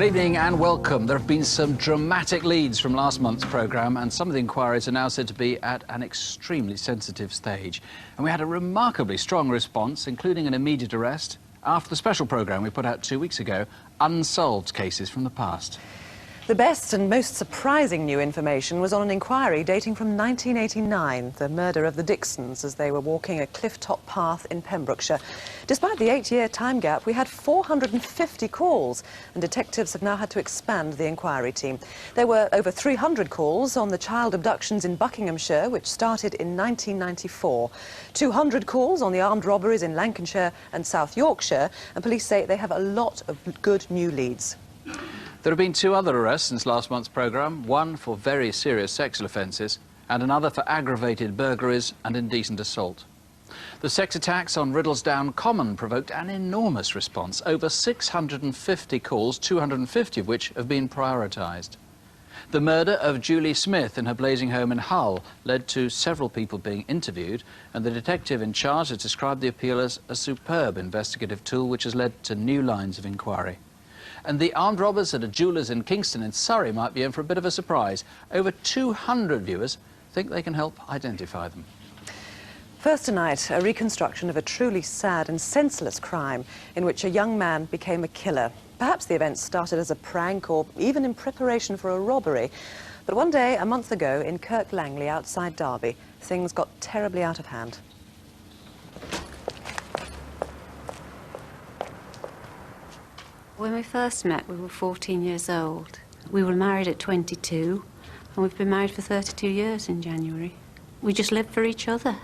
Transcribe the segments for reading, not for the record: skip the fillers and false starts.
evening and welcome. There have been some dramatic leads from last month's programme, and some of the inquiries are now said to be at an extremely sensitive stage. And we had a remarkably strong response, including an immediate arrest, after the special programme we put out 2 weeks ago, Unsolved Cases from the Past. The best and most surprising new information was on an inquiry dating from 1989, the murder of the Dixons as they were walking a cliff-top path in Pembrokeshire. Despite the 8-year time gap, we had 450 calls, and detectives have now had to expand the inquiry team. There were over 300 calls on the child abductions in Buckinghamshire, which started in 1994, 200 calls on the armed robberies in Lancashire and South Yorkshire, and police say they have a lot of good new leads. There have been 2 other arrests since last month's programme, one for very serious sexual offences and another for aggravated burglaries and indecent assault. The sex attacks on Riddlesdown Common provoked an enormous response, over 650 calls, 250 of which have been prioritised. The murder of Julie Smith in her blazing home in Hull led to several people being interviewed, and the detective in charge has described the appeal as a superb investigative tool which has led to new lines of inquiry. And the armed robbers at a jeweller's in Kingston in Surrey might be in for a bit of a surprise. Over 200 viewers think they can help identify them. First tonight, a reconstruction of a truly sad and senseless crime in which a young man became a killer. Perhaps the event started as a prank or even in preparation for a robbery. But one day, a month ago, in Kirk Langley outside Derby, things got terribly out of hand. When we first met, we were 14 years old. We were married at 22, and we've been married for 32 years in January. We just lived for each other.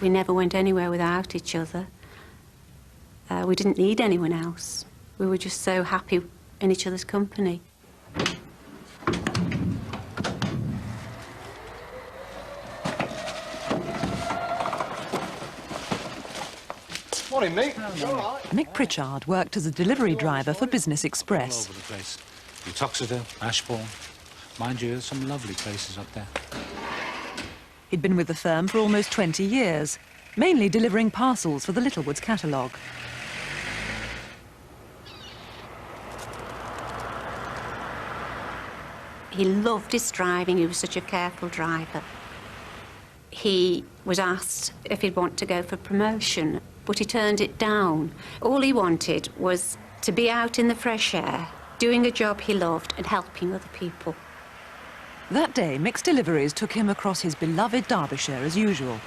We never went anywhere without each other. We didn't need anyone else. We were just so happy in each other's company. Morning, Mick. Mick Pritchard worked as a delivery driver for Business Express. All over the place. Uttoxeter, Ashbourne. Mind you, there's some lovely places up there. He'd been with the firm for almost 20 years, mainly delivering parcels for the Littlewoods catalogue. He loved his driving. He was such a careful driver. He was asked if he'd want to go for promotion, but he turned it down. All he wanted was to be out in the fresh air, doing a job he loved and helping other people. That day, Mick's deliveries took him across his beloved Derbyshire as usual.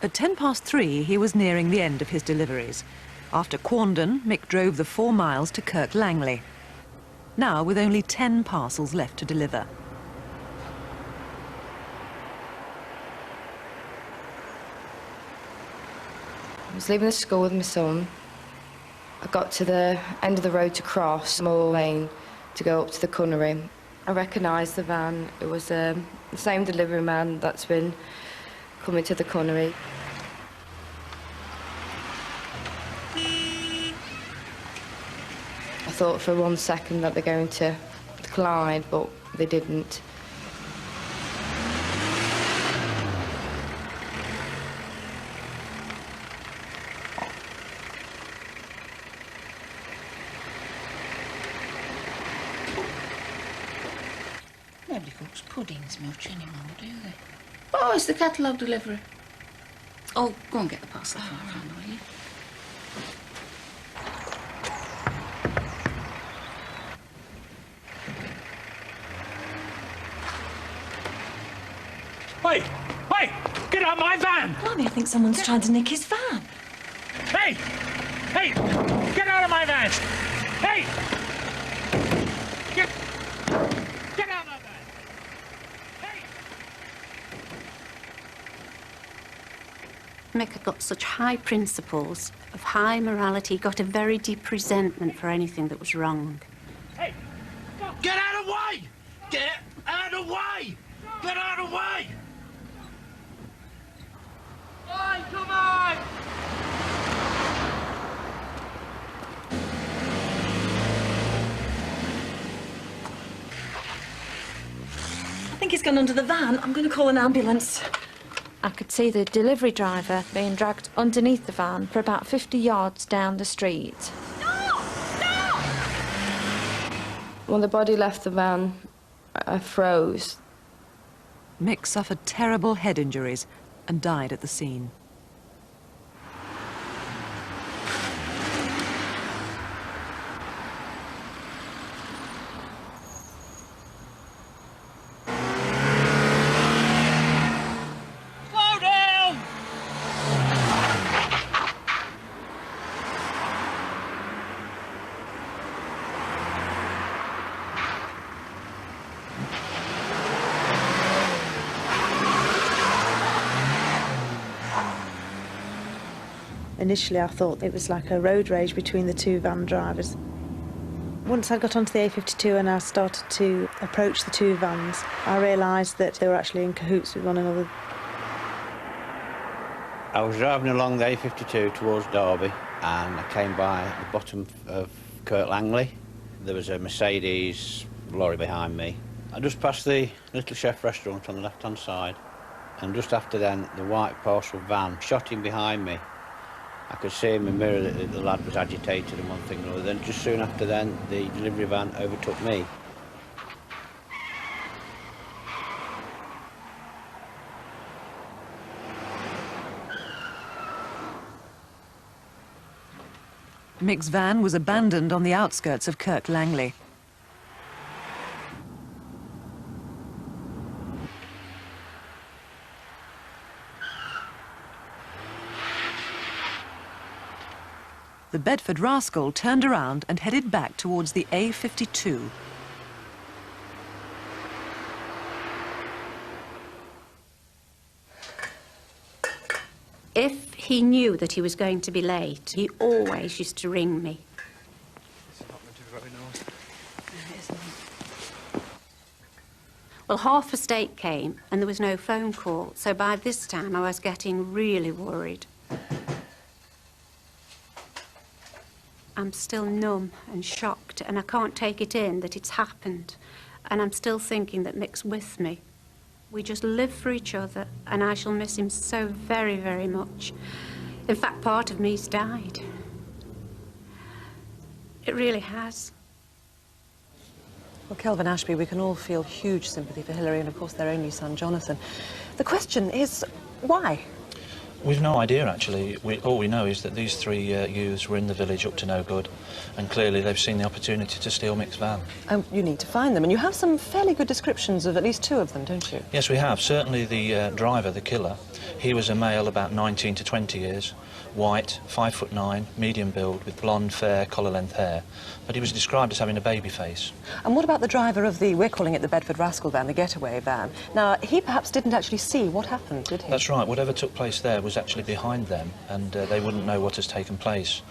At 3:10, he was nearing the end of his deliveries. After Quandon, Mick drove the 4 miles to Kirk Langley, now with only 10 parcels left to deliver. I was leaving the school with my son. I got to the end of the road to cross Moor Lane to go up to the Cunnery. I recognised the van. It was the same delivery man that's been coming to the Cunnery. I thought for 1 second that they're going to collide, but they didn't. Nobody cooks puddings much anymore, do they? Oh, it's the catalogue delivery. Oh, go and get the parcel from the van, will you? Hey! Hey! Get out my van! Blimey, I think someone's trying to nick his van. Hey! Hey! Get out of my van! Hey! Get out of my van! Hey! Mick had got such high principles of high morality. He got a very deep resentment for anything that was wrong. Hey! Get out of the way! Get out of the way! Get out of the way! Oi, come on! I think he's gone under the van. I'm going to call an ambulance. I could see the delivery driver being dragged underneath the van for about 50 yards down the street. When the body left the van, I froze. Mick suffered terrible head injuries and died at the scene. Initially I thought it was like a road rage between the two van drivers. Once I got onto the A52 and I started to approach the two vans, I realised that they were actually in cahoots with one another. I was driving along the A52 towards Derby and I came by the bottom of Kirk Langley. There was a Mercedes lorry behind me. I just passed the Little Chef restaurant on the left-hand side, and just after then the white parcel van shot in behind me. I could see in my mirror that the lad was agitated and one thing or another. Then just soon after then, the delivery van overtook me. Mick's van was abandoned on the outskirts of Kirk Langley. The Bedford rascal turned around and headed back towards the A52. If he knew that he was going to be late, he always used to ring me. This is not going to be very nice. No, it isn't. Well, half a state came and there was no phone call, so by this time I was getting really worried. I'm still numb and shocked, and I can't take it in that it's happened. And I'm still thinking that Mick's with me. We just live for each other, and I shall miss him so very, very much. In fact, part of me's died. It really has. Well, Kelvin Ashby, we can all feel huge sympathy for Hilary and, of course, their only son, Jonathan. The question is, why? We've no idea, actually. All we know is that these three youths were in the village up to no good, and clearly they've seen the opportunity to steal Mick's van. You need to find them, and you have some fairly good descriptions of at least two of them, don't you? Yes, we have. Certainly the driver, the killer, he was a male about 19 to 20 years, white, 5'9", medium build, with blonde, fair, collar-length hair, but he was described as having a baby face. And what about the driver of the, we're calling it the Bedford Rascal van, the getaway van? Now, he perhaps didn't actually see what happened, did he? That's right. Whatever took place there was actually behind them, and they wouldn't know what has taken place.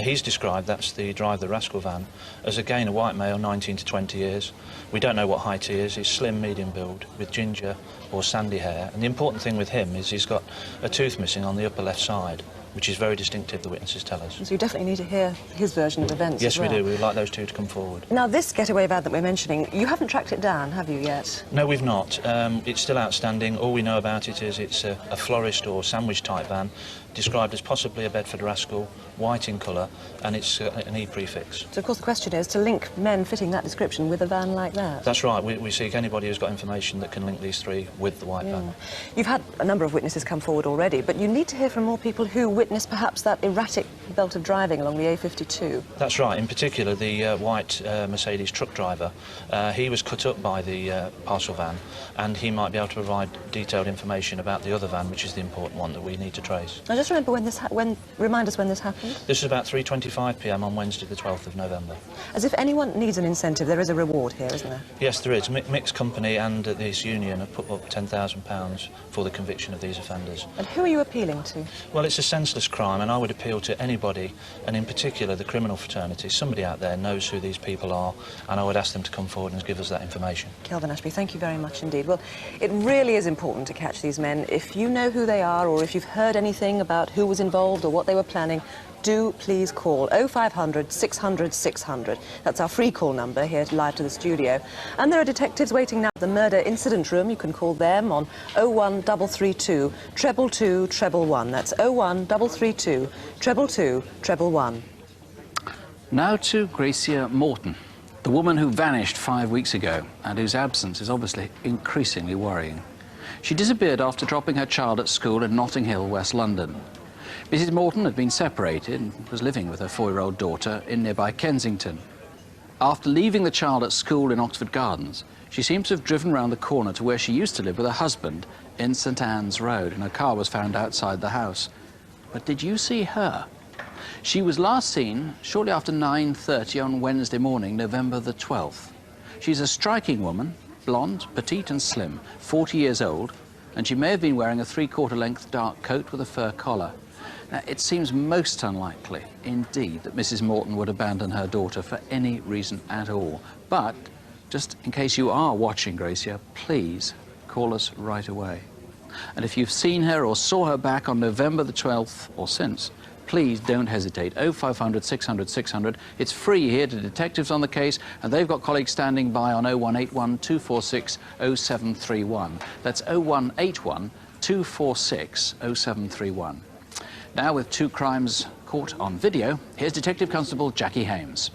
He's described, that's the driver of the Rascal van, as again a white male, 19 to 20 years. We don't know what height he is. He's slim, medium build, with ginger or sandy hair, and the important thing with him is he's got a tooth missing on the upper left side, which is very distinctive, the witnesses tell us. So you definitely need to hear his version of events. Yes, as well. we do. We'd like those two to come forward. Now, this getaway van that we're mentioning, you haven't tracked it down, have you, yet? No, we've not. It's still outstanding. All we know about it is it's a florist or sandwich-type van, described as possibly a Bedford Rascal, white in colour, and it's an E prefix. So, of course, the question is to link men fitting that description with a van like that. That's right. We seek anybody who's got information that can link these three with the white van. You've had a number of witnesses come forward already, but you need to hear from more people who witnessed perhaps that erratic belt of driving along the A52. That's right. In particular, the white Mercedes truck driver, he was cut up by the parcel van, and he might be able to provide detailed information about the other van, which is the important one that we need to trace. Now, just remember remind us when this happened. This is about 3:25 p.m. on Wednesday, the 12th of November. As if anyone needs an incentive, there is a reward here, isn't there? Yes, there is. Mick's company and this union have put up £10,000 for the conviction of these offenders. And who are you appealing to? Well, it's a senseless crime, and I would appeal to anybody, and in particular the criminal fraternity. Somebody out there knows who these people are, and I would ask them to come forward and give us that information. Kelvin Ashby, thank you very much indeed. Well, it really is important to catch these men. If you know who they are, or if you've heard anything about out who was involved or what they were planning, do please call 0500 600 600. That's our free call number here live to the studio. And there are detectives waiting now at the murder incident room. You can call them on 01332 222 111. That's 01332 222 111. Now to Gracia Morton, the woman who vanished 5 weeks ago and whose absence is obviously increasingly worrying. She disappeared after dropping her child at school in Notting Hill, West London. Mrs. Morton had been separated and was living with her 4-year-old daughter in nearby Kensington. After leaving the child at school in Oxford Gardens, she seems to have driven round the corner to where she used to live with her husband in St Anne's Road, and her car was found outside the house. But did you see her? She was last seen shortly after 9:30 on Wednesday morning, November the 12th. She's a striking woman, blonde, petite and slim, 40 years old, and she may have been wearing a 3/4 length dark coat with a fur collar. Now, it seems most unlikely, indeed, that Mrs. Morton would abandon her daughter for any reason at all. But, just in case you are watching Gracia, please call us right away. And if you've seen her or saw her back on November the 12th or since, please don't hesitate. 0500 600 600. It's free here to detectives on the case, and they've got colleagues standing by on 0181 246 0731. That's 0181 246 0731. Now, with 2 crimes caught on video, here's Detective Constable Jackie Hames.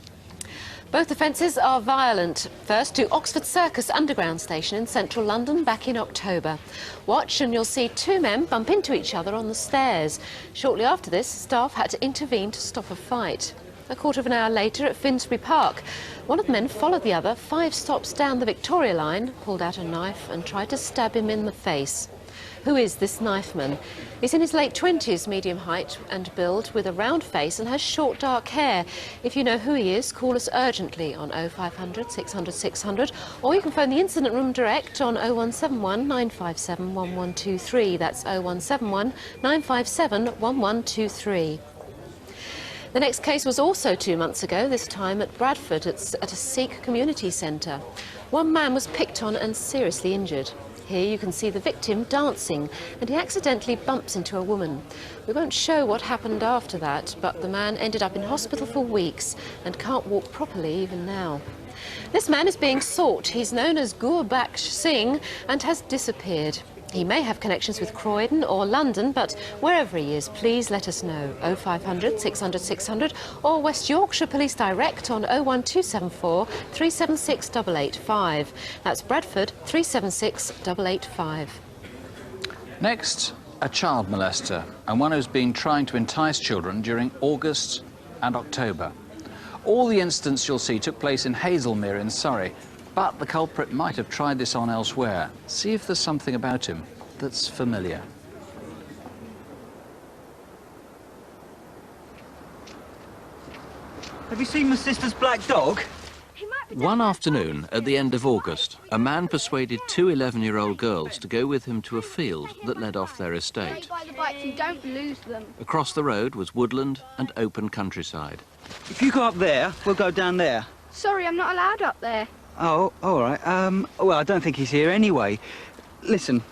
Both offences are violent. First, to Oxford Circus Underground Station in central London back in October. Watch and you'll see 2 men bump into each other on the stairs. Shortly after this, staff had to intervene to stop a fight. A quarter of an hour later at Finsbury Park, one of the men followed the other 5 stops down the Victoria line, pulled out a knife and tried to stab him in the face. Who is this knifeman? He's in his late 20s, medium height and build, with a round face and has short dark hair. If you know who he is, call us urgently on 0500 600 600, or you can phone the incident room direct on 0171 957 1123. That's 0171 957 1123. The next case was also 2 months ago, this time at Bradford at a Sikh community centre. One man was picked on and seriously injured. Here you can see the victim dancing, and he accidentally bumps into a woman. We won't show what happened after that, but the man ended up in hospital for weeks and can't walk properly even now. This man is being sought. He's known as Gurbaksh Singh and has disappeared. He may have connections with Croydon or London, but wherever he is, please let us know. 0500 600 600 or West Yorkshire Police Direct on 01274 376 885. That's Bradford 376 885. Next, a child molester, and one who's been trying to entice children during August and October. All the incidents you'll see took place in Hazelmere in Surrey, but the culprit might have tried this on elsewhere. See if there's something about him that's familiar. Have you seen my sister's black dog? One afternoon at the end of August, a man persuaded 2 11-year-old girls to go with him to a field that led off their estate. Stay by the bikes and don't lose them. Across the road was woodland and open countryside. If you go up there, we'll go down there. Sorry, I'm not allowed up there. Oh, all right. Well, I don't think he's here anyway. Listen,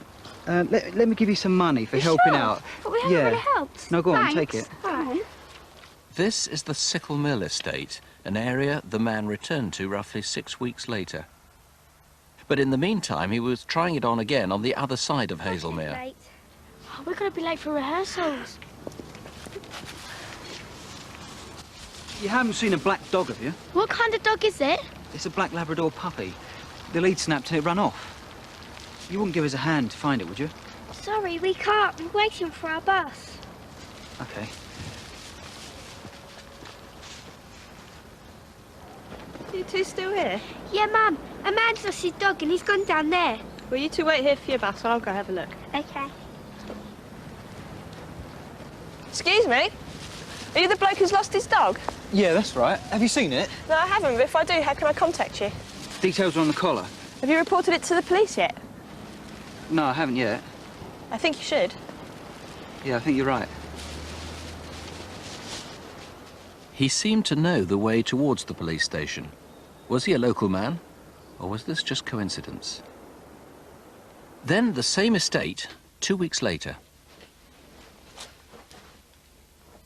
let me give you some money for helping out. But we haven't really helped. No, go on, Thanks. take it. All right. This is the Sickle Mill estate, an area the man returned to roughly 6 weeks later. But in the meantime, he was trying it on again on the other side of Hazelmere. Oh, we're going to be late for rehearsals. You haven't seen a black dog, have you? What kind of dog is it? It's a black Labrador puppy. The lead snapped and it ran off. You wouldn't give us a hand to find it, would you? Sorry, we can't. We're waiting for our bus. Okay. You two still here? Yeah, Mum. A man's lost his dog and he's gone down there. Well, you two wait here for your bus and I'll go have a look. Okay. Excuse me? Are you the bloke who's lost his dog? Yeah, that's right. Have you seen it? No, I haven't, but if I do, how can I contact you? Details are on the collar. Have you reported it to the police yet? No, I haven't yet. I think you should. Yeah, I think you're right. He seemed to know the way towards the police station. Was he a local man, or was this just coincidence? Then the same estate, 2 weeks later.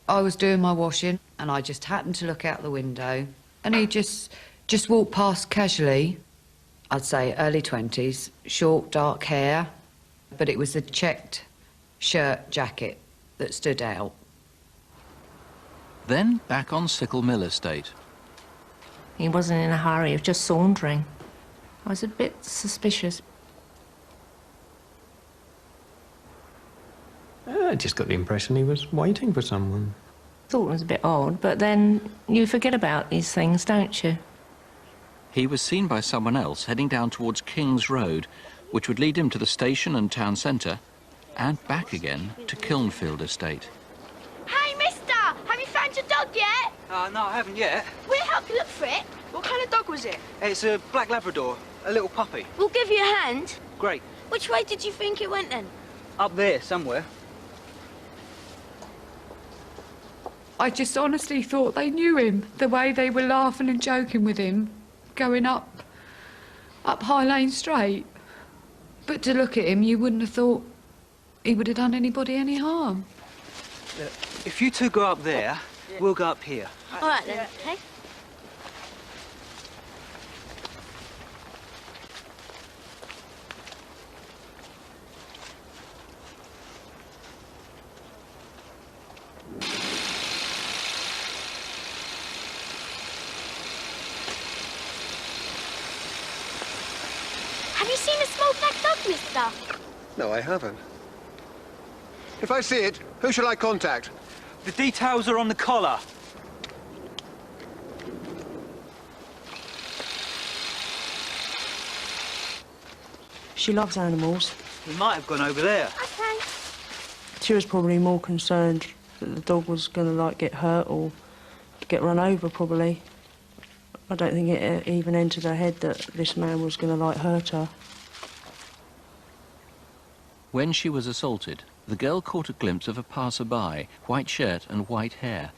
I was doing my washing and I just happened to look out the window and he just walked past casually. I'd say early 20s, short, dark hair, but it was the checked shirt jacket that stood out. Then back on Sickle Mill Estate. He wasn't in a hurry, he was just sauntering. I was a bit suspicious. I just got the impression he was waiting for someone. Thought it was a bit odd, but then you forget about these things, don't you? He was seen by someone else heading down towards King's Road, which would lead him to the station and town centre, and back again to Kilnfield Estate. Hey, mister! Have you found your dog yet? No, I haven't yet. We'll help you look for it. What kind of dog was it? It's a black Labrador, a little puppy. We'll give you a hand. Great. Which way did you think it went then? Up there, somewhere. I just honestly thought they knew him, the way they were laughing and joking with him, going up High Lane Straight. But to look at him, you wouldn't have thought he would have done anybody any harm. Look, if you two go up there, we'll go up here. All right then, okay? Have you seen a small black dog, mister? No, I haven't. If I see it, who shall I contact? The details are on the collar. She loves animals. He might have gone over there. Okay. She was probably more concerned that the dog was going to, like, get hurt or get run over, probably. I don't think it even entered her head that this man was going to, like, hurt her. When she was assaulted, the girl caught a glimpse of a passer-by, white shirt and white hair.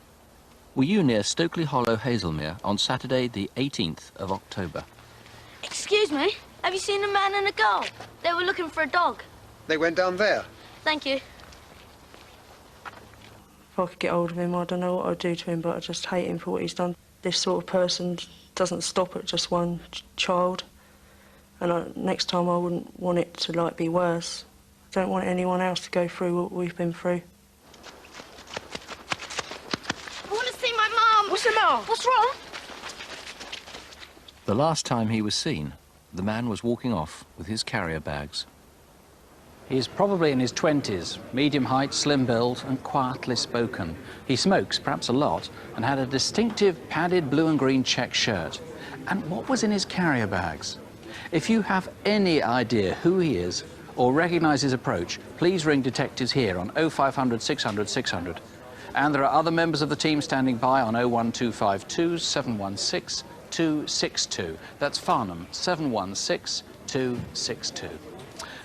Were you near Stokely Hollow, Hazelmere, on Saturday, the 18th of October? Excuse me, have you seen a man and a girl? They were looking for a dog. They went down there. Thank you. If I could get hold of him, I don't know what I'd do to him, but I just hate him for what he's done. This sort of person doesn't stop at just one child, and next time I wouldn't want it to, like, be worse. I don't want anyone else to go through what we've been through. I want to see my mum. What's the matter? What's wrong? The last time he was seen, the man was walking off with his carrier bags. He's probably in his 20s, medium height, slim build, and quietly spoken. He smokes, perhaps a lot, and had a distinctive padded blue and green check shirt. And what was in his carrier bags? If you have any idea who he is or recognise his approach, please ring detectives here on 0500 600 600. And there are other members of the team standing by on 01252 716 262. That's Farnham, 716 262.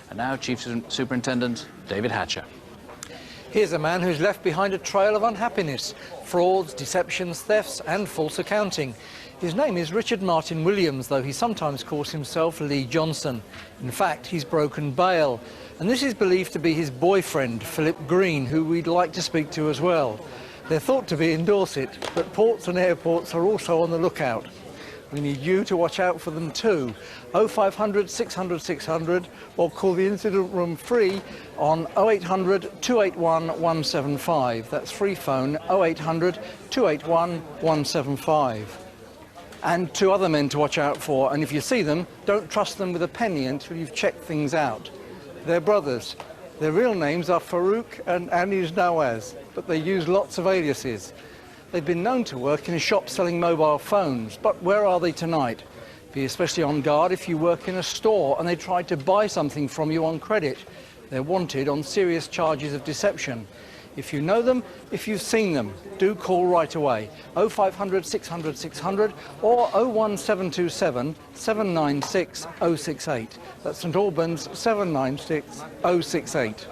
And now, Chief Superintendent David Hatcher. Here's a man who's left behind a trail of unhappiness, frauds, deceptions, thefts and false accounting. His name is Richard Martin Williams, though he sometimes calls himself Lee Johnson. In fact, he's broken bail. And this is believed to be his boyfriend, Philip Green, who we'd like to speak to as well. They're thought to be in Dorset, but ports and airports are also on the lookout. We need you to watch out for them too. 0500 600 600 or call the incident room free on 0800 281 175. That's free phone 0800 281 175. And two other men to watch out for, and if you see them, don't trust them with a penny until you've checked things out. They're brothers. Their real names are Farouk and Anis Nawaz, but they use lots of aliases. They've been known to work in a shop selling mobile phones, but where are they tonight? Be especially on guard if you work in a store and they try to buy something from you on credit. They're wanted on serious charges of deception. If you know them, if you've seen them, do call right away. 0500 600 600 or 01727 796 068. That's St Albans 796 068.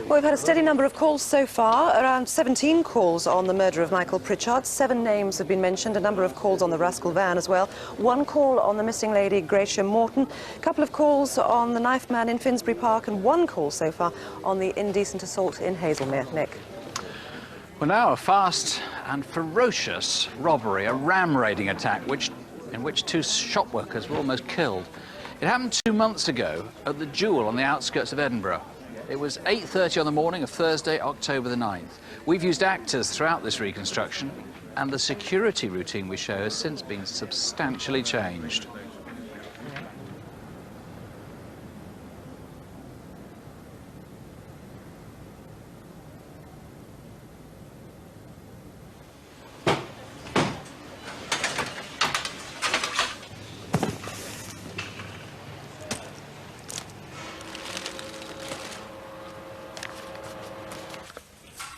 Well, we've had a steady number of calls so far, around 17 calls on the murder of Michael Pritchard. 7 names have been mentioned, a number of calls on the rascal van as well. 1 call on the missing lady, Gracia Morton. A couple of calls on the knife man in Finsbury Park, and 1 call so far on the indecent assault in Hazelmere. Nick. Well, now a fast and ferocious robbery, a ram raiding attack in which 2 shop workers were almost killed. It happened 2 months ago at the Jewel on the outskirts of Edinburgh. It was 8:30 on the morning of Thursday, October the 9th. We've used actors throughout this reconstruction, and the security routine we show has since been substantially changed.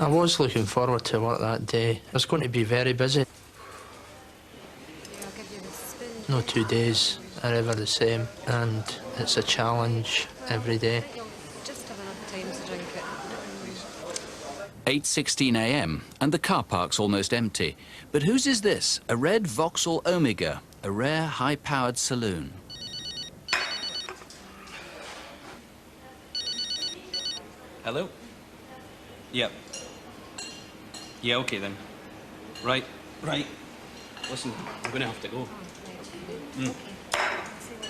I was looking forward to work that day. It was going to be very busy. No 2 days are ever the same, and it's a challenge every day. 8:16 a.m. and the car park's almost empty. But whose is this? A red Vauxhall Omega, a rare high-powered saloon. Hello? Yep. Yeah, okay then. Right. Listen, I'm gonna have to go.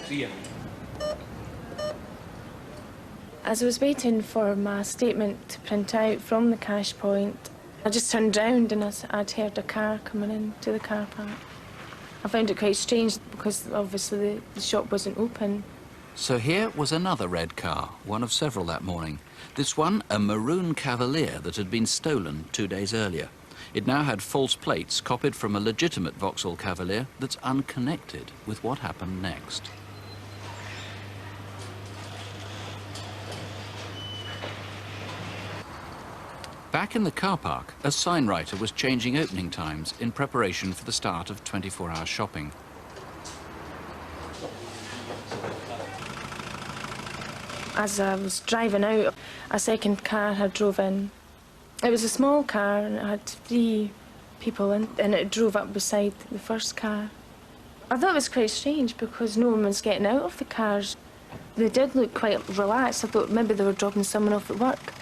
See ya. As I was waiting for my statement to print out from the cash point, I just turned round and I'd heard a car coming into the car park. I found it quite strange because obviously the shop wasn't open. So here was another red car, one of several that morning. This one, a maroon Cavalier that had been stolen 2 days earlier. It now had false plates copied from a legitimate Vauxhall Cavalier that's unconnected with what happened next. Back in the car park, a signwriter was changing opening times in preparation for the start of 24-hour shopping. As I was driving out, a second car had drove in. It was a small car and it had 3 people in, and it drove up beside the first car. I thought it was quite strange because no one was getting out of the cars. They did look quite relaxed. I thought maybe they were dropping someone off at work.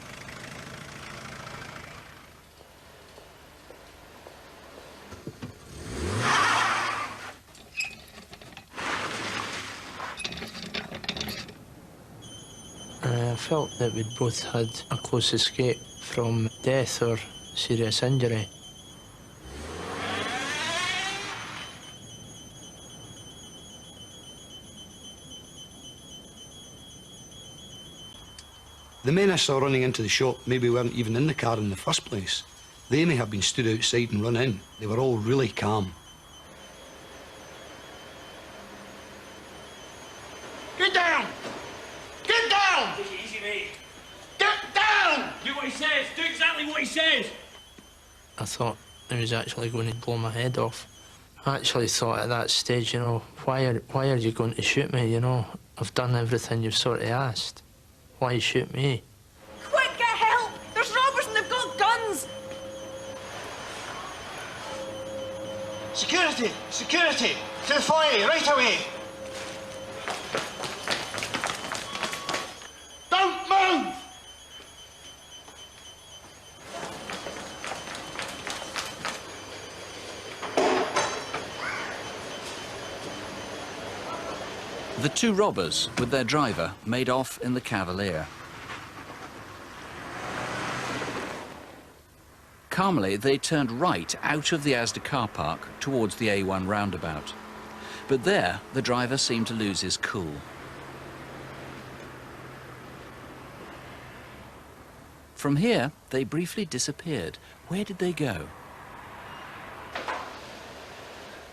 I felt that we'd both had a close escape from death or serious injury. The men I saw running into the shop maybe weren't even in the car in the first place. They may have been stood outside and run in. They were all really calm. Get down! Get down! Take it easy, mate. Get down! Do what he says. Do exactly what he says. I thought he was actually going to blow my head off. I actually thought at that stage, you know, why are you going to shoot me, you know? I've done everything you've sort of asked. Why shoot me? Quick, get help! There's robbers and they've got guns! Security! Security! To the foyer, right away! Don't move! The 2 robbers, with their driver, made off in the Cavalier. Calmly, they turned right out of the Asda car park towards the A1 roundabout. But there, the driver seemed to lose his cool. From here, they briefly disappeared. Where did they go?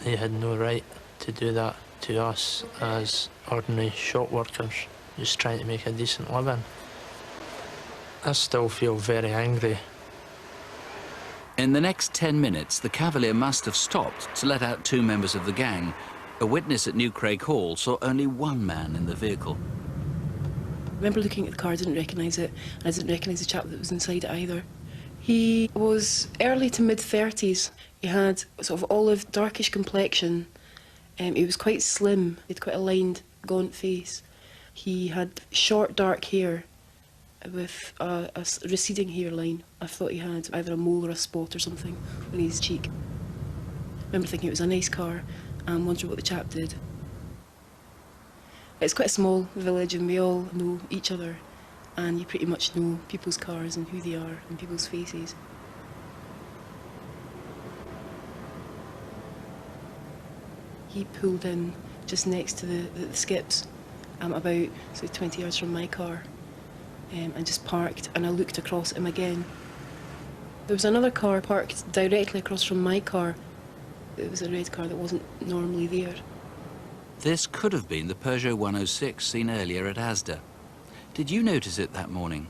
They had no right to do that to us as ordinary shop workers, just trying to make a decent living. I still feel very angry. In the next 10 minutes, the Cavalier must have stopped to let out 2 members of the gang. A witness at New Craig Hall saw only 1 man in the vehicle. I remember looking at the car, I didn't recognise it, and I didn't recognise the chap that was inside it either. He was early to mid-30s. He had sort of olive, darkish complexion. He was quite slim. He had quite a lined, gaunt face. He had short, dark hair, with a receding hairline. I thought he had either a mole or a spot or something on his cheek. I remember thinking it was a nice car and wondering what the chap did. It's quite a small village and we all know each other, and you pretty much know people's cars and who they are and people's faces. He pulled in just next to the skips, about 20 yards from my car, and just parked, and I looked across at him again. There was another car parked directly across from my car. It was a red car that wasn't normally there. This could have been the Peugeot 106 seen earlier at Asda. Did you notice it that morning?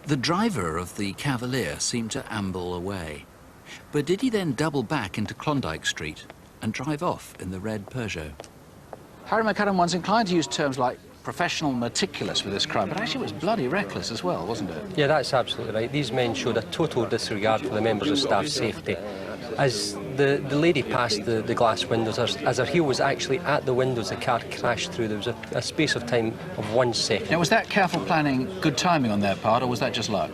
The driver of the Cavalier seemed to amble away. But did he then double back into Klondike Street and drive off in the red Peugeot? Harry McAdam once inclined to use terms like professional meticulous with this crime, but actually it was bloody reckless as well, wasn't it? Yeah, that's absolutely right. These men showed a total disregard for the members of staff's safety. As the lady passed the glass windows, as her heel was actually at the windows, the car crashed through. There was a space of time of 1 second. Now, was that careful planning good timing on their part, or was that just luck?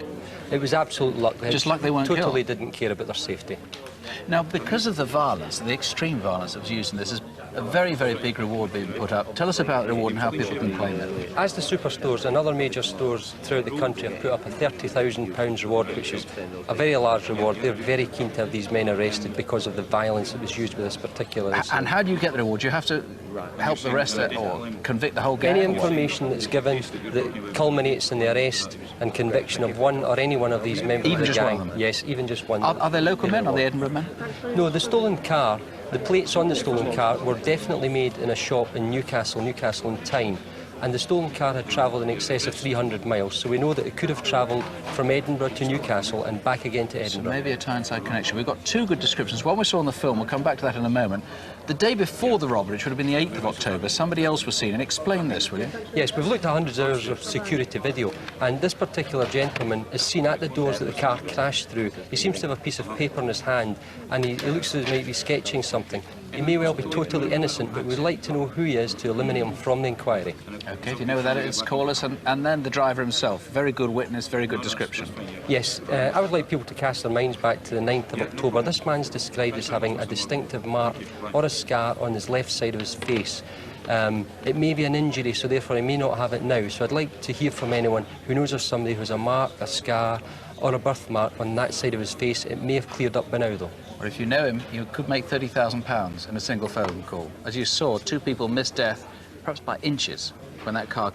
It was absolute luck. Just luck they weren't killed? Totally didn't care about their safety. Now, because of the violence, the extreme violence that was used in this, is a very, very big reward being put up. Tell us about the reward and how people can claim it. As the superstores and other major stores throughout the country have put up a £30,000 reward, which is a very large reward. They're very keen to have these men arrested because of the violence that was used with this particular incident. And how do you get the reward? Do you have to help the rest of it or convict the whole gang? Any information that's given that culminates in the arrest and conviction of one or any one of these members of the gang. Even just one of them? Yes, even just one. Are they local men? Are they Edinburgh men? No, the stolen car, the plates on the stolen car were definitely made in a shop in Newcastle in Tyne. And the stolen car had travelled in excess of 300 miles, so we know that it could have travelled from Edinburgh to Newcastle and back again to Edinburgh. So maybe a Tyneside connection. We've got two good descriptions. One we saw in the film, we'll come back to that in a moment. The day before the robbery, which would have been the 8th of October, somebody else was seen. And explain this, will you? Yes, we've looked at hundreds of hours of security video, and this particular gentleman is seen at the doors that the car crashed through. He seems to have a piece of paper in his hand, and he looks as though he might be sketching something. He may well be totally innocent, but we'd like to know who he is to eliminate him from the inquiry. OK, if you know who that is, call us. And then the driver himself. Very good witness, very good description. Yes, I would like people to cast their minds back to the 9th of October. This man's described as having a distinctive mark or a scar on his left side of his face. It may be an injury, so therefore he may not have it now. So I'd like to hear from anyone who knows of somebody who has a mark, a scar, or a birthmark on that side of his face. It may have cleared up by now, though. Or if you know him, you could make £30,000 in a single phone call. As you saw, two people missed death, perhaps by inches, when that car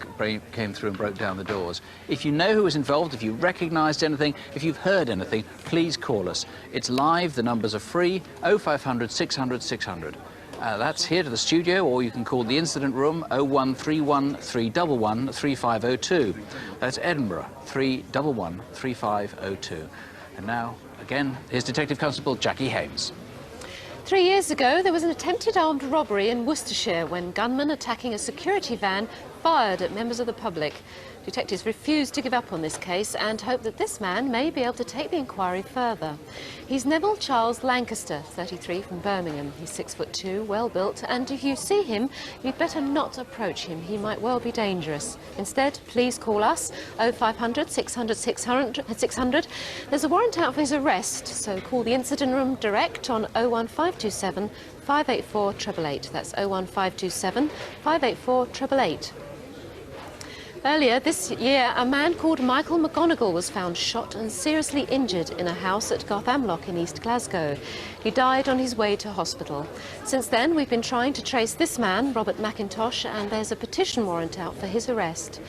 came through and broke down the doors. If you know who was involved, if you recognised anything, if you've heard anything, please call us. It's live, the numbers are free, 0500 600 600. That's here to the studio, or you can call the incident room 0131 311 3502. That's Edinburgh, 311 3502. And now, again, here's Detective Constable Jackie Haynes. 3 years ago, there was an attempted armed robbery in Worcestershire when gunmen attacking a security van fired at members of the public. Detectives refused to give up on this case and hope that this man may be able to take the inquiry further. He's Neville Charles Lancaster, 33, from Birmingham. He's 6'2", well-built, and if you see him, you'd better not approach him. He might well be dangerous. Instead, please call us, 0500 600 600. There's a warrant out for his arrest, so call the incident room direct on 01527 584 888. That's 01527 584 888. Earlier this year, a man called Michael McGonigal was found shot and seriously injured in a house at Gothamlock in East Glasgow. He died on his way to hospital. Since then, we've been trying to trace this man, Robert McIntosh, and there's a petition warrant out for his arrest.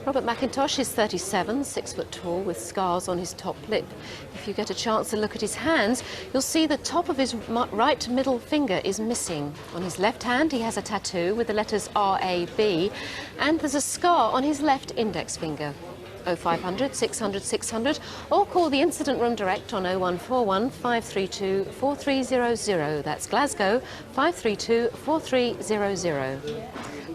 Robert McIntosh is 37, 6 foot tall, with scars on his top lip. If you get a chance to look at his hands, you'll see the top of his right middle finger is missing. On his left hand, he has a tattoo with the letters R-A-B, and there's a scar on his left index finger. 0500 600 600, or call the incident room direct on 0141 532 4300. That's Glasgow, 532 4300.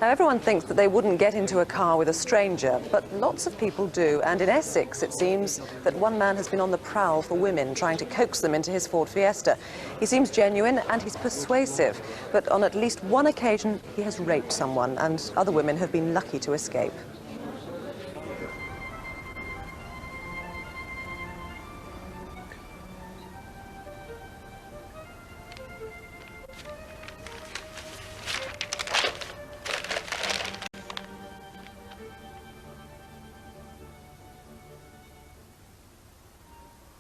Now, everyone thinks that they wouldn't get into a car with a stranger, but lots of people do. And in Essex, it seems that one man has been on the prowl for women, trying to coax them into his Ford Fiesta. He seems genuine and he's persuasive, but on at least one occasion, he has raped someone, and other women have been lucky to escape.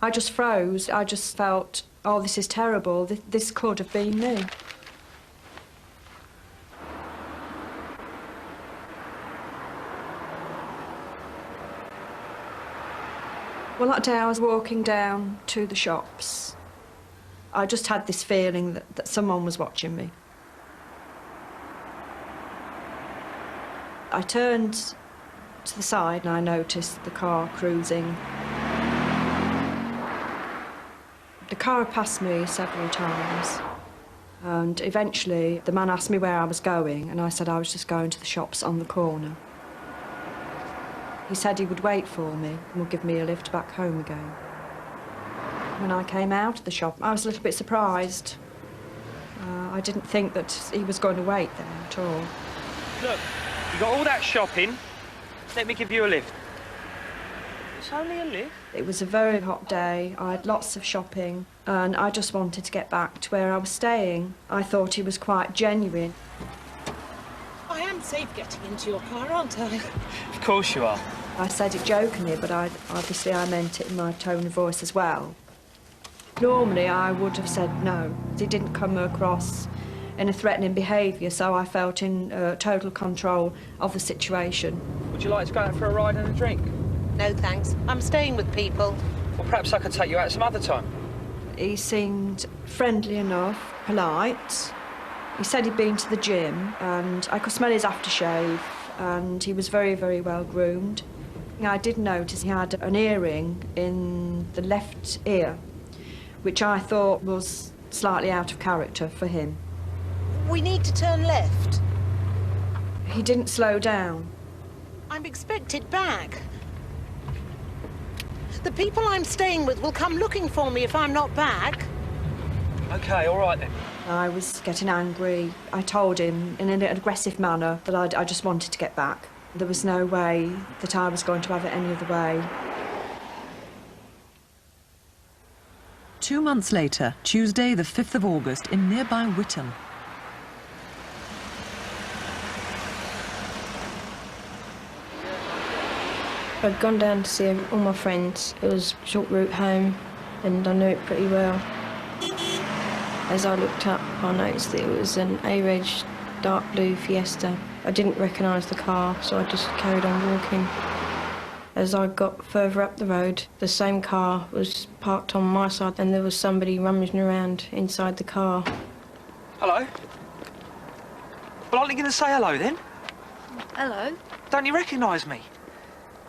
I just froze. I just felt, oh, this is terrible. This could have been me. Well, that day I was walking down to the shops. I just had this feeling that someone was watching me. I turned to the side and I noticed the car cruising. The car had passed me several times, and eventually the man asked me where I was going, and I said I was just going to the shops on the corner. He said he would wait for me and would give me a lift back home again. When I came out of the shop, I was a little bit surprised. I didn't think that he was going to wait there at all. Look, you got all that shopping. Let me give you a lift. It's only a lift. It was a very hot day. I had lots of shopping, and I just wanted to get back to where I was staying. I thought he was quite genuine. I am safe getting into your car, aren't I? Of course you are. I said it jokingly, but obviously I meant it in my tone of voice as well. Normally I would have said no. He didn't come across in a threatening behaviour, so I felt in total control of the situation. Would you like to go out for a ride and a drink? No, thanks. I'm staying with people. Well, perhaps I could take you out some other time. He seemed friendly enough, polite. He said he'd been to the gym, and I could smell his aftershave, and he was very, very well groomed. I did notice he had an earring in the left ear, which I thought was slightly out of character for him. We need to turn left. He didn't slow down. I'm expected back. The people I'm staying with will come looking for me if I'm not back. OK, all right then. I was getting angry. I told him in an aggressive manner that I just wanted to get back. There was no way that I was going to have it any other way. 2 months later, Tuesday the 5th of August, in nearby Witham. I'd gone down to see all my friends. It was a short route home, and I knew it pretty well. As I looked up, I noticed that it was an A-Reg dark blue Fiesta. I didn't recognise the car, so I just carried on walking. As I got further up the road, the same car was parked on my side, and there was somebody rummaging around inside the car. Hello? Well, aren't you going to say hello, then? Hello? Don't you recognise me?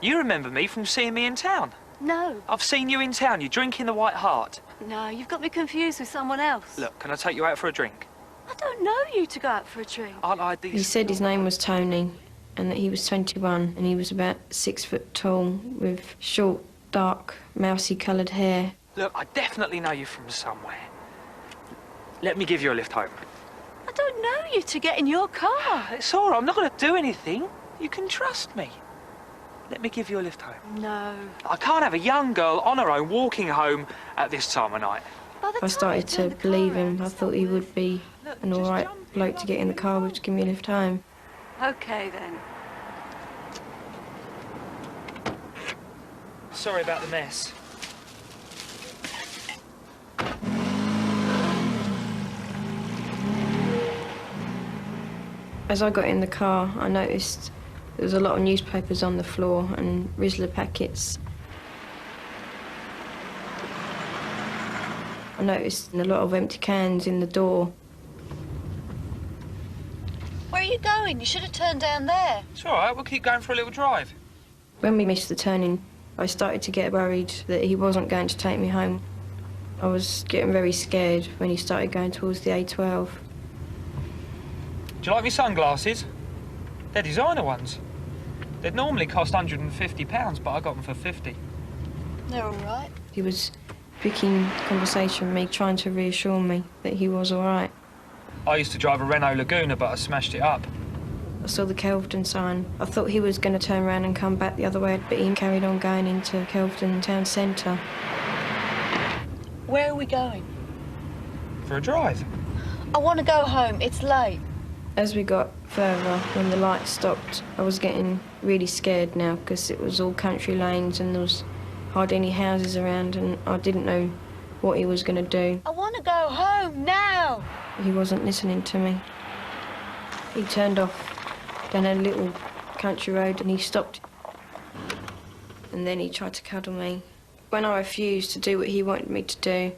You remember me from seeing me in town. No. I've seen you in town. You're drinking the White Hart. No, you've got me confused with someone else. Look, can I take you out for a drink? I don't know you to go out for a drink. Aren't I decent? He said his name was Tony, and that he was 21, and he was about 6 foot tall, with short, dark, mousy-coloured hair. Look, I definitely know you from somewhere. Let me give you a lift home. I don't know you to get in your car. It's all right. I'm not going to do anything. You can trust me. Let me give you a lift home. No. I can't have a young girl on her own walking home at this time of night. I started to believe him. I thought he would be an all right bloke to get in the car with to give me a lift home. OK, then. Sorry about the mess. As I got in the car, I noticed there was a lot of newspapers on the floor and Rizzler packets. I noticed a lot of empty cans in the door. Where are you going? You should have turned down there. It's all right. We'll keep going for a little drive. When we missed the turning, I started to get worried that he wasn't going to take me home. I was getting very scared when he started going towards the A12. Do you like my sunglasses? They're designer ones. They'd normally cost £150, but I got them for 50. They're all right. He was picking conversation with me, trying to reassure me that he was all right. I used to drive a Renault Laguna, but I smashed it up. I saw the Kelvedon sign. I thought he was going to turn around and come back the other way, but he carried on going into Kelvedon town centre. Where are we going? For a drive. I want to go home. It's late. As we got further, when the light stopped, I was getting really scared now because it was all country lanes and there was hardly any houses around, and I didn't know what he was going to do. I want to go home now. He wasn't listening to me. He turned off down a little country road and he stopped. And then he tried to cuddle me. When I refused to do what he wanted me to do,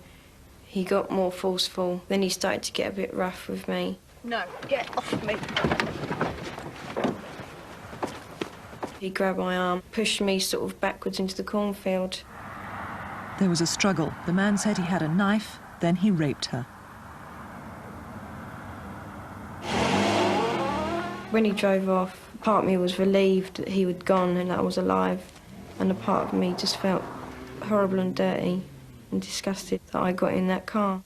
he got more forceful. Then he started to get a bit rough with me. No, get off of me. He grabbed my arm, pushed me sort of backwards into the cornfield. There was a struggle. The man said he had a knife, then he raped her. When he drove off, part of me was relieved that he was gone and that I was alive, and a part of me just felt horrible and dirty and disgusted that I got in that car.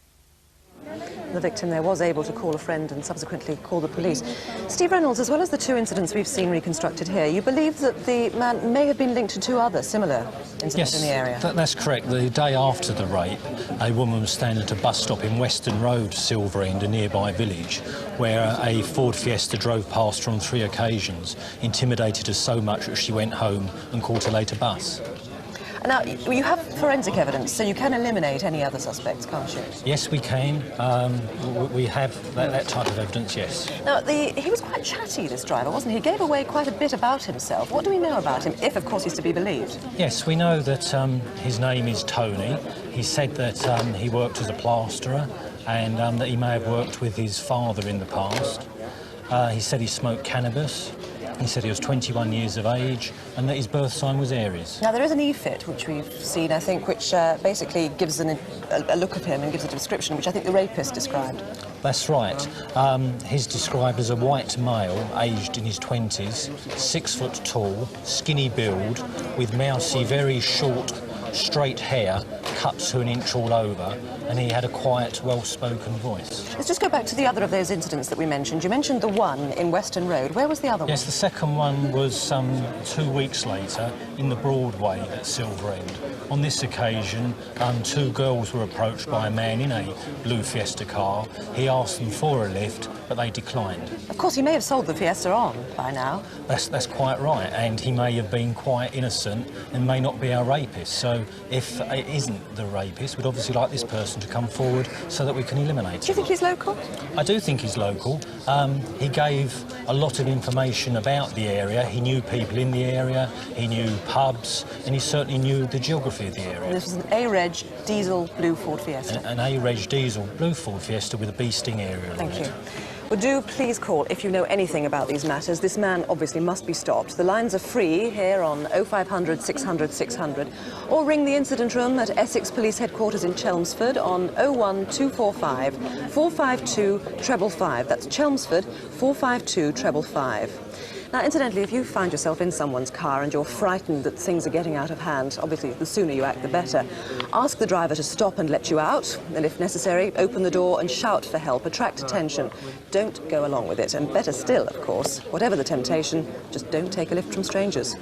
The victim there was able to call a friend and subsequently call the police. Steve Reynolds, as well as the two incidents we've seen reconstructed here, you believe that the man may have been linked to two other similar incidents in the area? Yes, that's correct. The day after the rape, a woman was standing at a bus stop in Western Road, Silverend, a nearby village, where a Ford Fiesta drove past her on 3 occasions, intimidated her so much that she went home and caught a later bus. Now, you have forensic evidence, so you can eliminate any other suspects, can't you? Yes, we can. We have that type of evidence, yes. Now, he was quite chatty, this driver, wasn't he? He gave away quite a bit about himself. What do we know about him, if, of course, he's to be believed? Yes, we know that his name is Tony. He said that he worked as a plasterer and that he may have worked with his father in the past. He said he smoked cannabis. He said he was 21 years of age and that his birth sign was Aries. Now, there is an e-fit, which we've seen, I think, which basically gives a look of him and gives a description, which I think the rapist described. That's right. He's described as a white male, aged in his 20s, 6 foot tall, skinny build, with mousy, very short, straight hair, cut to an inch all over, and he had a quiet, well-spoken voice. Let's just go back to the other of those incidents that we mentioned. You mentioned the one in Western Road. Where was the other one? Yes, the second one was 2 weeks later in the Broadway at Silverend. On this occasion, 2 girls were approached by a man in a blue Fiesta car. He asked them for a lift, but they declined. Of course, he may have sold the Fiesta on by now. That's quite right, and he may have been quite innocent and may not be our rapist. So if it isn't the rapist, we'd obviously like this person to come forward so that we can eliminate him. Do you think he's local? I do think he's local. He gave a lot of information about the area. He knew people in the area, he knew pubs, and he certainly knew the geography of the area. And this was an A-Reg diesel blue Ford Fiesta. An A-Reg diesel blue Ford Fiesta with a bee sting area on it. Thank you. Well, do please call if you know anything about these matters. This man obviously must be stopped. The lines are free here on 0500 600 600, or ring the incident room at Essex Police Headquarters in Chelmsford on 01245 452 555. That's Chelmsford 452 555. Now, incidentally, if you find yourself in someone's car and you're frightened that things are getting out of hand, obviously the sooner you act the better. Ask the driver to stop and let you out, and if necessary, open the door and shout for help, attract attention. Don't go along with it, and better still, of course, whatever the temptation, just don't take a lift from strangers.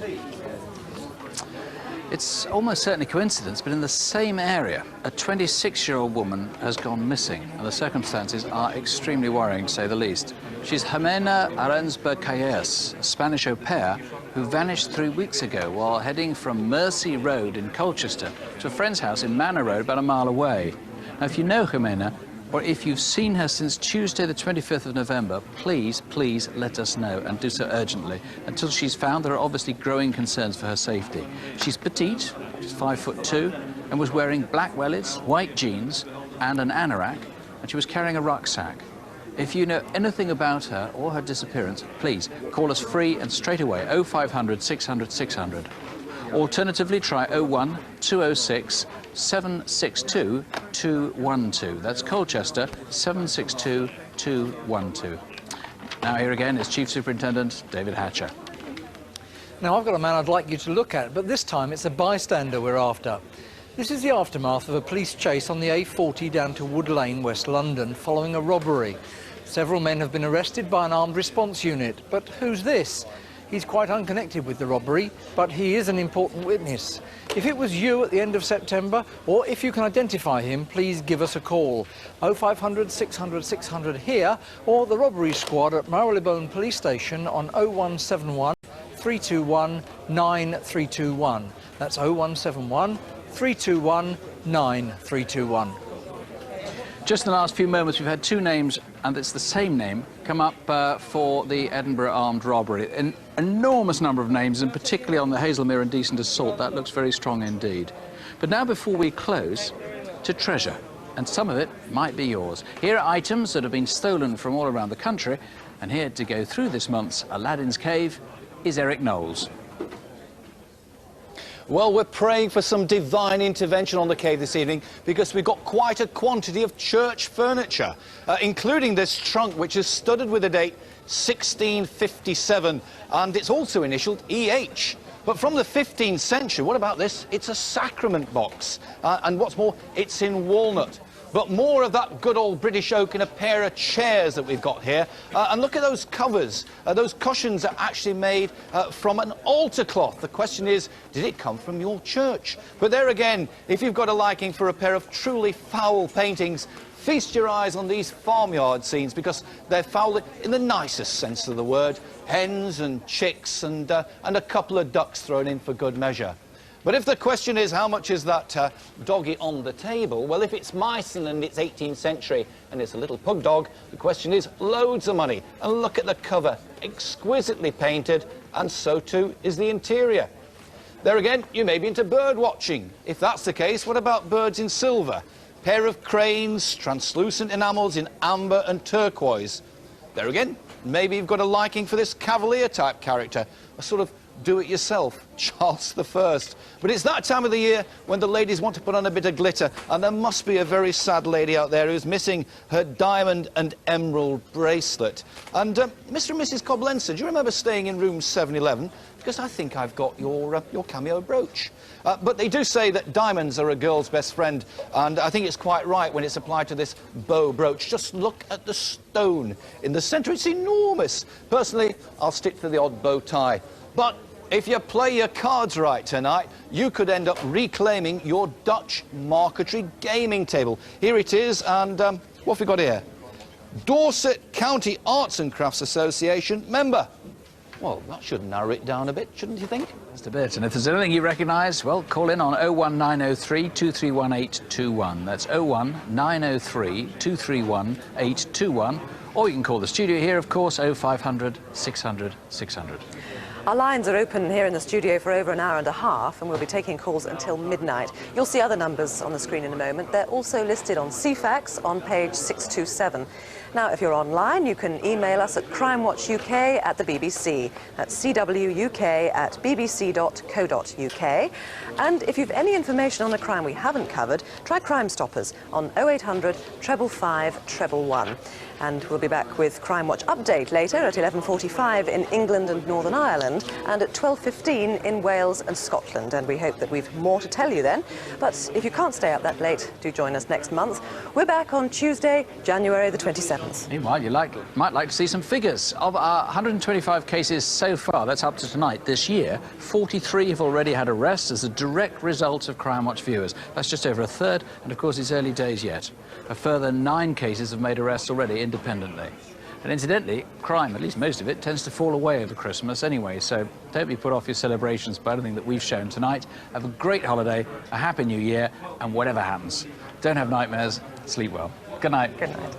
It's almost certainly coincidence, but in the same area, a 26-year-old woman has gone missing, and the circumstances are extremely worrying, to say the least. She's Jimena Arensberg-Calles, a Spanish au pair who vanished 3 weeks ago while heading from Mersey Road in Colchester to a friend's house in Manor Road, about a mile away. Now, if you know Jimena, or if you've seen her since Tuesday the 25th of November, please let us know, and do so urgently. Until she's found, there are obviously growing concerns for her safety. She's petite, she's 5'2", and was wearing black wellies, white jeans, and an anorak, and she was carrying a rucksack. If you know anything about her or her disappearance, please call us free and straight away, 0500 600 600. Alternatively, try 01 206 762 212. That's Colchester, 762 212. Now here again is Chief Superintendent David Hatcher. Now, I've got a man I'd like you to look at, but this time it's a bystander we're after. This is the aftermath of a police chase on the A40 down to Wood Lane, West London, following a robbery. Several men have been arrested by an armed response unit, but who's this? He's quite unconnected with the robbery, but he is an important witness. If it was you at the end of September, or if you can identify him, please give us a call. 0500 600 600 here, or the robbery squad at Marylebone Police Station on 0171 321 9321. That's 0171 321 9321. Just in the last few moments, we've had two names, and it's the same name, come up for the Edinburgh armed robbery. An enormous number of names, and particularly on the Hazelmere indecent assault. That looks very strong indeed. But now, before we close, to treasure. And some of it might be yours. Here are items that have been stolen from all around the country, and here to go through this month's Aladdin's Cave is Eric Knowles. Well, we're praying for some divine intervention on the cave this evening because we've got quite a quantity of church furniture, including this trunk, which is studded with the date 1657, and it's also initialed EH. But from the 15th century, what about this? It's a sacrament box, and what's more, it's in walnut. But more of that good old British oak in a pair of chairs that we've got here. And look at those covers. Those cushions are actually made from an altar cloth. The question is, did it come from your church? But there again, if you've got a liking for a pair of truly foul paintings, feast your eyes on these farmyard scenes because they're foul in the nicest sense of the word. Hens and chicks and a couple of ducks thrown in for good measure. But if the question is, how much is that doggy on the table? Well, if it's Meissen and it's 18th century and it's a little pug dog, the question is loads of money. And look at the cover, exquisitely painted, and so too is the interior. There again, you may be into bird watching. If that's the case, what about birds in silver? Pair of cranes, translucent enamels in amber and turquoise. There again, maybe you've got a liking for this cavalier-type character, a sort of do-it-yourself, Charles I. But it's that time of the year when the ladies want to put on a bit of glitter, and there must be a very sad lady out there who's missing her diamond and emerald bracelet. And Mr. and Mrs. Coblenza, do you remember staying in room 711? Because I think I've got your cameo brooch. But they do say that diamonds are a girl's best friend, and I think it's quite right when it's applied to this bow brooch. Just look at the stone in the centre. It's enormous. Personally, I'll stick to the odd bow tie. But if you play your cards right tonight, you could end up reclaiming your Dutch marquetry gaming table. Here it is, and what have we got here? Dorset County Arts and Crafts Association member. Well, that should narrow it down a bit, shouldn't you think? Just a bit. And if there's anything you recognise, well, call in on 01903 231821. That's 01903 231821. Or you can call the studio here, of course, 0500 600 600. Our lines are open here in the studio for over an hour and a half, and we'll be taking calls until midnight. You'll see other numbers on the screen in a moment. They're also listed on CFAX on page 627. Now, if you're online, you can email us at Crimewatch UK at the BBC. That's cwuk@bbc.co.uk. And if you've any information on a crime we haven't covered, try Crime Stoppers on 0800 555 111. And we'll be back with Crime Watch Update later at 11:45 in England and Northern Ireland and at 12:15 in Wales and Scotland. And we hope that we've more to tell you then. But if you can't stay up that late, do join us next month. We're back on Tuesday, January the 27th. Meanwhile, you might like to see some figures. Of our 125 cases so far, that's up to tonight, this year, 43 have already had arrests as a direct result of Crime Watch viewers. That's just over a third, and of course it's early days yet. A further 9 cases have made arrests already independently. And incidentally, crime, at least most of it, tends to fall away over Christmas anyway, so don't be put off your celebrations by anything that we've shown tonight. Have a great holiday, a happy new year, and whatever happens, don't have nightmares, sleep well. Good night. Good night.